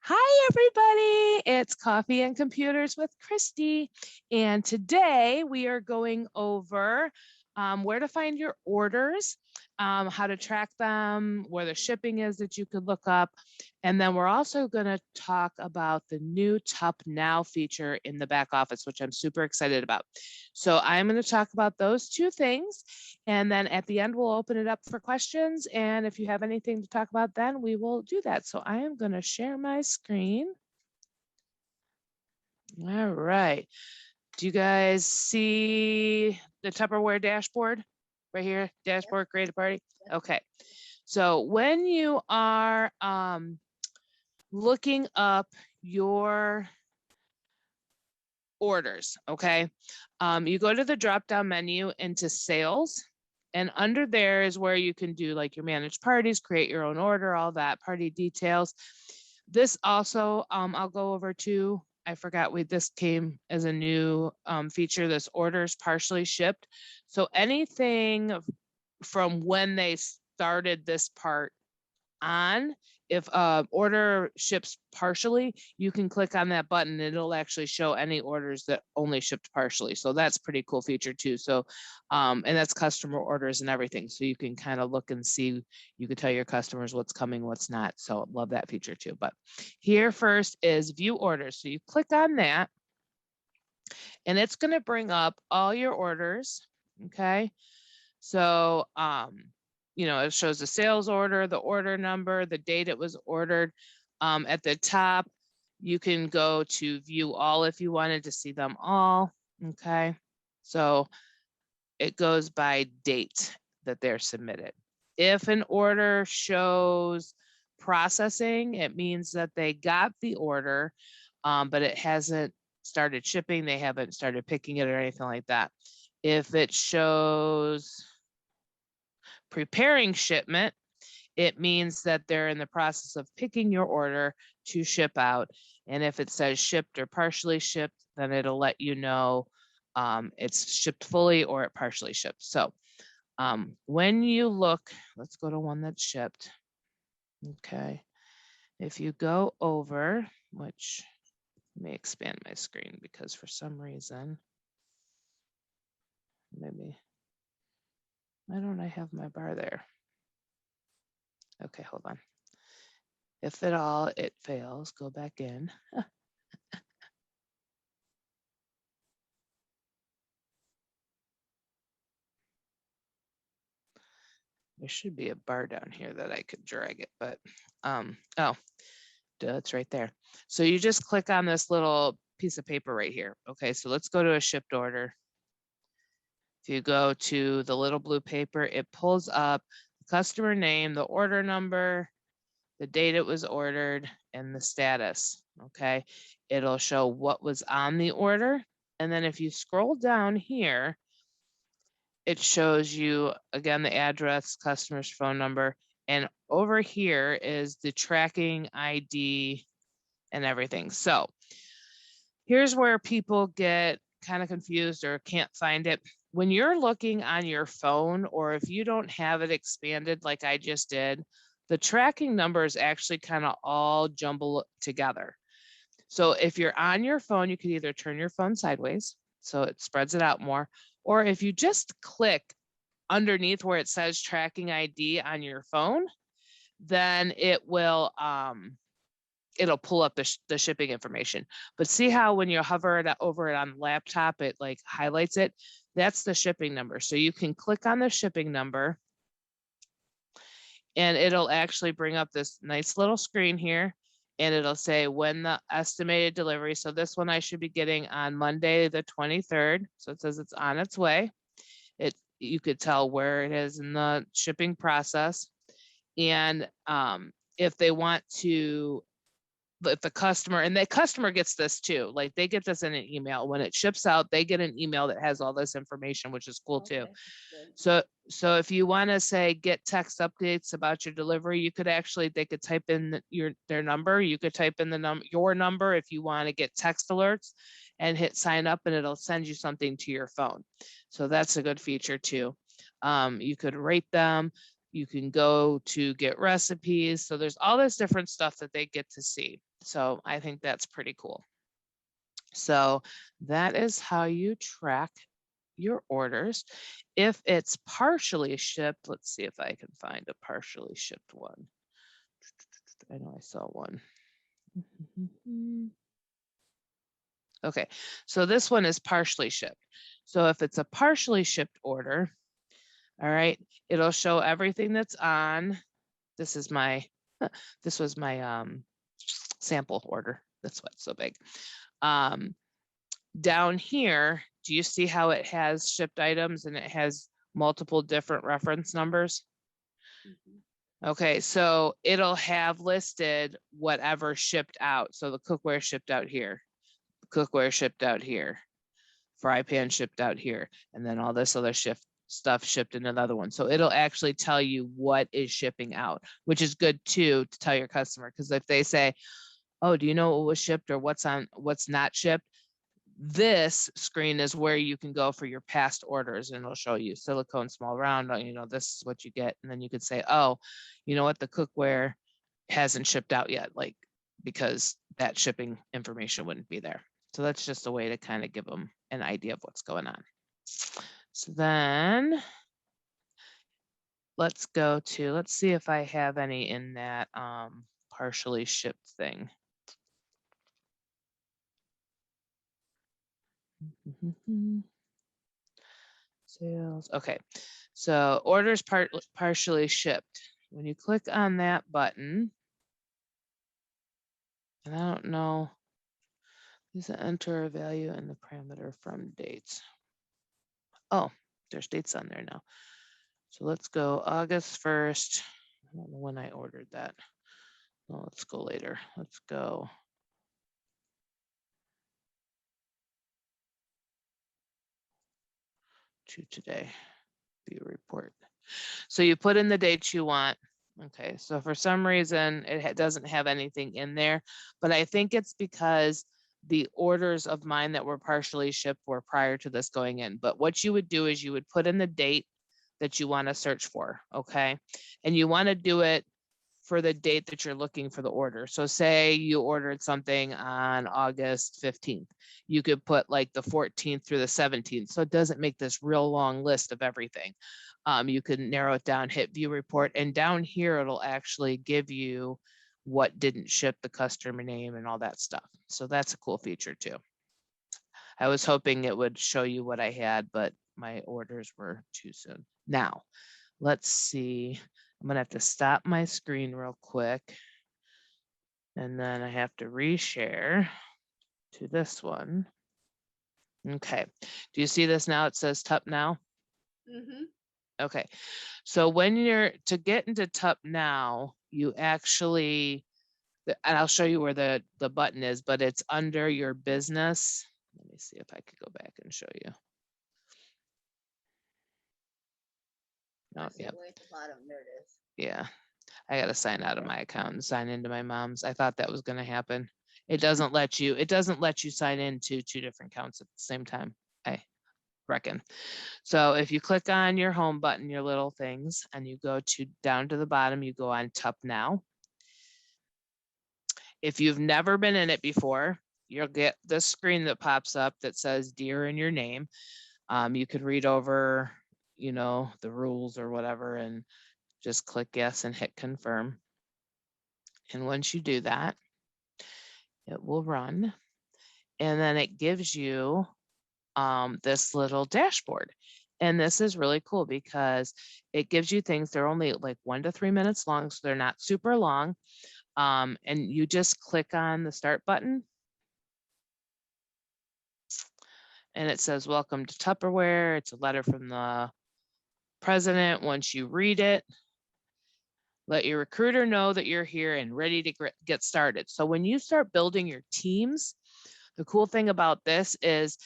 Hi, everybody. It's Coffee and Computers with Kristi. And today we are going over where to find your orders, how to track them, where the shipping is that you could look up. And then we're also going to talk about the new TuppNow feature in the back office, which I'm super excited about. So I'm going to talk about those two things. And then at the end, we'll open it up for questions. And if you have anything to talk about, then we will do that. So I am going to share my screen. All right. Do you guys see the Tupperware dashboard right here? Dashboard, create a party. Okay. So when you are looking up your orders, okay, you go to the drop-down menu into sales. And under there is where you can do like your managed parties, create your own order, all that, party details. This also, I'll go over too. I forgot this came as a new feature, this orders partially shipped. So anything from when they started this part on, if order ships partially, you can click on that button and it'll actually show any orders that only shipped partially. So that's pretty cool feature too. So and that's customer orders and everything, so you can kind of look and see, you can tell your customers what's coming, what's not. So love that feature too. But here first is view orders. So you click on that and it's going to bring up all your orders. Okay, so you know, it shows the sales order, the order number, the date it was ordered. At the top, you can go to view all if you wanted to see them all. Okay, so it goes by date that they're submitted. If an order shows processing, it means that they got the order, but it hasn't started shipping. They haven't started picking it or anything like that. If it shows preparing shipment, it means that they're in the process of picking your order to ship out. And if it says shipped or partially shipped, then it'll let you know it's shipped fully or it partially shipped. So when you look, let's go to one that's shipped. Okay. If you go over, which let me expand my screen because for some reason, maybe, why don't I have my bar there? Okay, hold on. If at all it fails, go back in. There should be a bar down here that I could drag it, but oh, duh, it's right there. So you just click on this little piece of paper right here. Okay, so let's go to a shipped order. If you go to the little blue paper, it pulls up the customer name, the order number, the date it was ordered, and the status. Okay, it'll show what was on the order. And then if you scroll down here, it shows you again the address, customer's phone number, and over here is the tracking ID and everything. So here's where people get kind of confused or can't find it. When you're looking on your phone, or if you don't have it expanded like I just did, the tracking numbers actually kind of all jumble together. So if you're on your phone, you can either turn your phone sideways so it spreads it out more, or if you just click underneath where it says tracking ID on your phone, then it will it'll pull up the shipping information. But see how when you hover it over it on the laptop, it like highlights it? That's the shipping number. So you can click on the shipping number and it'll actually bring up this nice little screen here, and it'll say when the estimated delivery. So this one I should be getting on Monday, the 23rd. So it says it's on its way. You could tell where it is in the shipping process. And if they want to, if the customer, and the customer gets this too, like they get this in an email when it ships out, they get an email that has all this information, which is cool too. So if you want to say get text updates about your delivery, you could actually, they could type in their number. You could type in your number if you want to get text alerts, and hit sign up, and it'll send you something to your phone. So that's a good feature too. You could rate them. You can go to get recipes. So there's all this different stuff that they get to see. So I think that's pretty cool. So that is how you track your orders. If it's partially shipped, let's see if I can find a partially shipped one. I know I saw one. Okay, so this one is partially shipped. So if it's a partially shipped order, all right, it'll show everything that's on. This is my, this was my sample order. That's why it's so big. Down here, do you see how it has shipped items and it has multiple different reference numbers? Okay, so it'll have listed whatever shipped out. So the cookware shipped out here, cookware shipped out here, fry pan shipped out here, and then all this other stuff shipped in another one. So it'll actually tell you what is shipping out, which is good too to tell your customer, because if they say, oh, do you know what was shipped or what's not shipped? This screen is where you can go for your past orders, and it'll show you silicone, small round, you know, this is what you get. And then you could say, oh, you know what, the cookware hasn't shipped out yet, like, because that shipping information wouldn't be there. So that's just a way to kind of give them an idea of what's going on. So then let's see if I have any in that partially shipped thing. Sales. Okay, so orders partially shipped. When you click on that button, and I don't know, please enter a value and the parameter from dates. Oh, there's dates on there now. So let's go August 1st. I don't know when I ordered that. Well, let's go later. Let's go. To today, view report. So you put in the dates you want. Okay, so for some reason it doesn't have anything in there, but I think it's because the orders of mine that were partially shipped were prior to this going in. But what you would do is you would put in the date that you want to search for, okay? And you want to do it for the date that you're looking for the order. So say you ordered something on August 15th. You could put like the 14th through the 17th. So it doesn't make this real long list of everything. You can narrow it down, hit view report, and down here, it'll actually give you what didn't ship, the customer name and all that stuff. So that's a cool feature too. I was hoping it would show you what I had, but my orders were too soon. Now, let's see. I'm gonna have to stop my screen real quick. And then I have to reshare to this one. Okay, do you see this now? It says TuppNow. Mm-hmm. Okay, so when you're to get into TuppNow, you actually, and I'll show you where the button is, but it's under your business. Let me see if I could go back and show you. Oh, yeah. Way at the bottom, there it is. Yeah, I got to sign out of my account and sign into my mom's. I thought that was going to happen. It doesn't let you sign into two different accounts at the same time, I reckon. So if you click on your home button, your little things, and you go to down to the bottom, you go on TuppNow. If you've never been in it before, you'll get this screen that pops up that says dear in your name. You could read over, you know, the rules or whatever, and just click yes and hit confirm. And once you do that, it will run. And then it gives you this little dashboard. And this is really cool because it gives you things, they're only like 1 to 3 minutes long, so they're not super long. And you just click on the start button. And it says, welcome to Tupperware. It's a letter from the president. Once you read it, let your recruiter know that you're here and ready to get started. So when you start building your teams, the cool thing about this is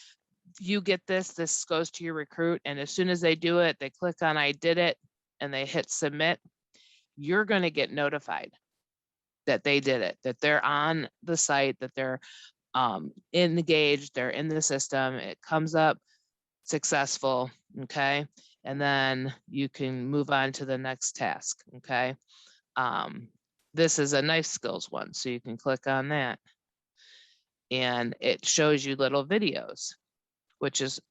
you get this goes to your recruit, and as soon as they do it, they click on I did it and they hit submit, you're going to get notified that they did it, that they're on the site, that they're engaged, they're in the system, it comes up successful, okay? And then you can move on to the next task, okay? this is a knife skills one. So you can click on that and it shows you little videos, which is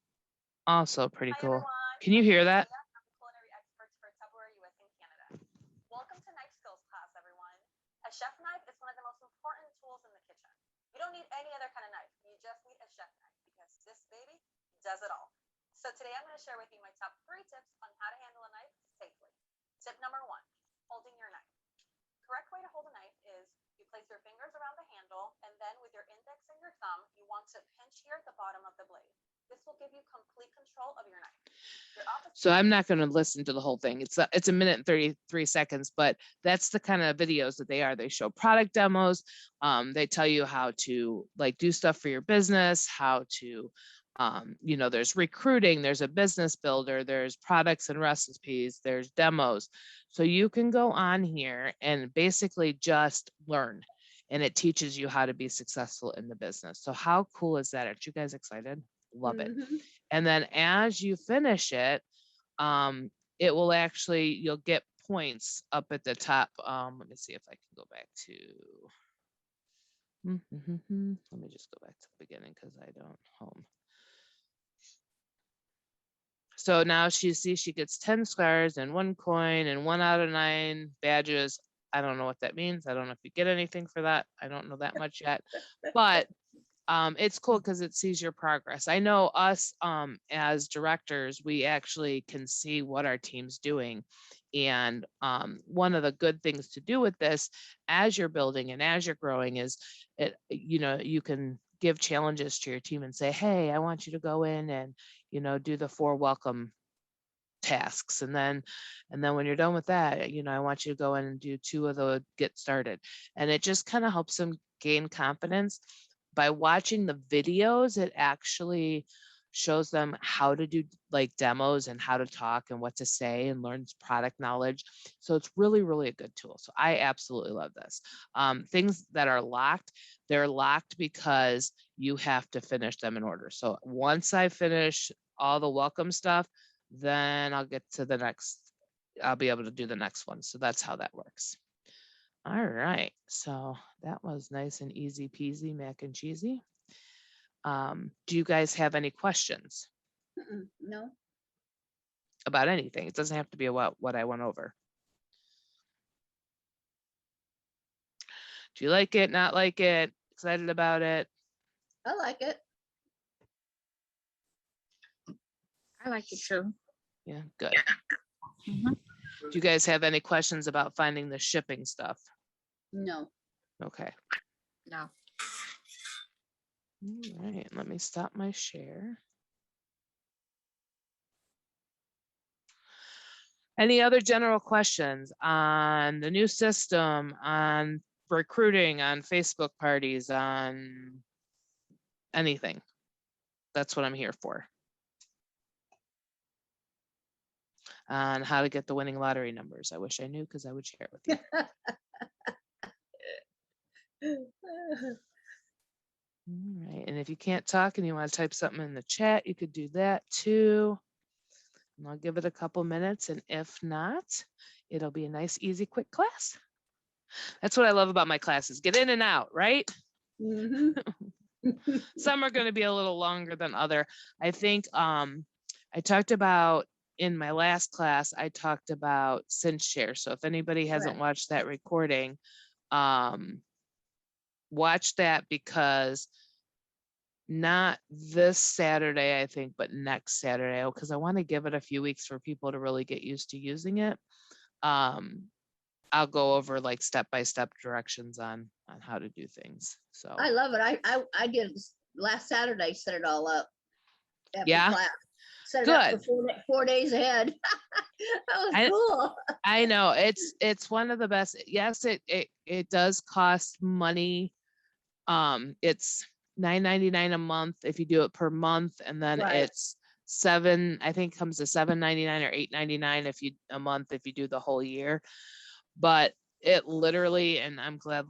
also pretty cool. Everyone. Can you hear that? I'm the culinary experts for Tupperware US and Canada. Welcome to Knife Skills class, everyone. A chef knife is one of the most important tools in the kitchen. You don't need any other kind of knife. You just need a chef knife because this baby does it all. So today I'm going to share with you my top 3 tips on how to handle a knife safely. Tip number 1, holding your knife. Correct way to hold a knife is you place your fingers around the handle and then with your index and your thumb, you want to pinch here at the bottom of the blade. This will give you complete control of your knife. So I'm not going to listen to the whole thing. It's a minute and 33 seconds, but that's the kind of videos that they are. They show product demos. They tell you how to like do stuff for your business, how to, you know, there's recruiting, there's a business builder, there's products and recipes, there's demos. So you can go on here and basically just learn, and it teaches you how to be successful in the business. So how cool is that? Aren't you guys excited? Love it. And then as you finish it, it will actually, you'll get points up at the top. Let me see if I can go back to, let me just go back to the beginning because I don't home. So now she gets 10 stars and 1 coin and 1 out of 9 badges. I don't know what that means. I don't know if you get anything for that. I don't know that much yet, but it's cool because it sees your progress. I know us as directors, we actually can see what our team's doing. And one of the good things to do with this as you're building and as you're growing is it, you know, you can give challenges to your team and say, hey, I want you to go in and, you know, do the 4 welcome tasks. And then when you're done with that, you know, I want you to go in and do 2 of the get started. And it just kind of helps them gain confidence. By watching the videos, it actually shows them how to do like demos and how to talk and what to say and learns product knowledge. So it's really, really a good tool. So I absolutely love this. Things that are locked, they're locked because you have to finish them in order. So once I finish all the welcome stuff, then I'll get to the next, I'll be able to do the next one. So that's how that works. All right, so that was nice and easy peasy mac and cheesy. Do you guys have any questions? No. About anything? It doesn't have to be about what I went over. Do you like it, not like it, excited about it? I like it. I like it too. Yeah, good. Do you guys have any questions about finding the shipping stuff? No. Okay. No. All right, let me stop my share. Any other general questions on the new system, on recruiting, on Facebook parties, on anything? That's what I'm here for. On how to get the winning lottery numbers. I wish I knew because I would share it with you. All right, and if you can't talk and you want to type something in the chat, you could do that too. And I'll give it a couple minutes, and if not, it'll be a nice, easy, quick class. That's what I love about my classes. Get in and out, right? Some are going to be a little longer than other. I think I talked about in my last class, I talked about cinch share. So if anybody hasn't watched that recording, watch that, because not this Saturday, I think, but next Saturday, because I want to give it a few weeks for people to really get used to using it. I'll go over like step-by-step directions on how to do things. So I love it. I did last Saturday, set it all up. Yeah? Class. Set it Good. up for 4 days ahead. That was cool. I know it's one of the best. Yes, it does cost money. It's $9.99 a month if you do it per month, and then it's I think comes to $7.99 or $8.99 if you a month if you do the whole year. But it literally, and I'm glad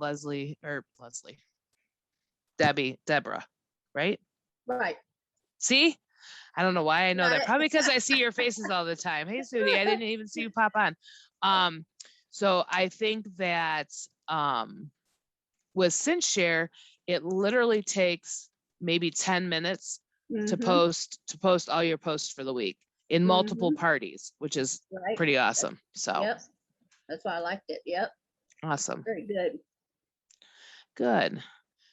Deborah, right? Right. See, I don't know why I know that. Probably because I see your faces all the time. Hey, Sudie, I didn't even see you pop on. So I think that with SynShare, it literally takes maybe 10 minutes to Mhm. post all your posts for the week in multiple parties, which is Right. pretty awesome. So Yep. That's why I liked it. Yep. awesome. Very good. Good.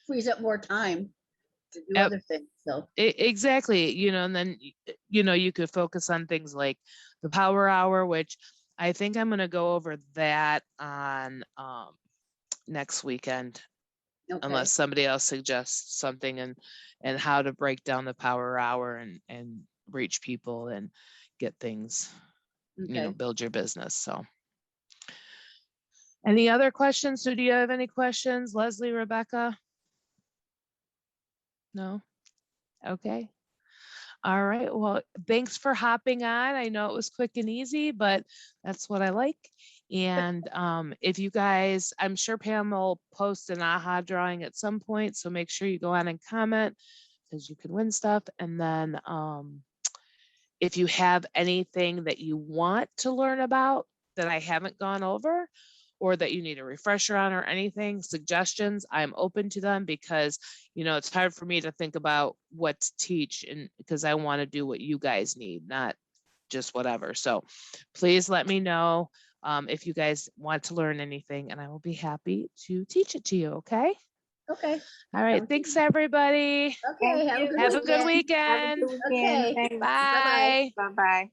Frees up more time to do Yep. other things. So Exactly. And then, you could focus on things like the power hour, which I think I'm going to go over that on next weekend, okay. unless somebody else suggests something and how to break down the power hour and reach people and get things, Okay. build your business. So any other questions? So do you have any questions, Leslie, Rebecca? No? Okay. All right. Well, thanks for hopping on. I know it was quick and easy, but that's what I like. And if you guys, I'm sure Pam will post an AHA drawing at some point. So make sure you go on and comment because you can win stuff. And then if you have anything that you want to learn about that I haven't gone over, or that you need a refresher on or anything, suggestions, I'm open to them because, it's hard for me to think about what to teach and because I want to do what you guys need, not just whatever. So please let me know if you guys want to learn anything and I will be happy to teach it to you. Okay. Okay. All right. Sounds Thanks, good. everybody. Okay. Have a good Have a good weekend. weekend. Have a good weekend. Okay. Thanks. Bye-bye. Bye. Bye-bye.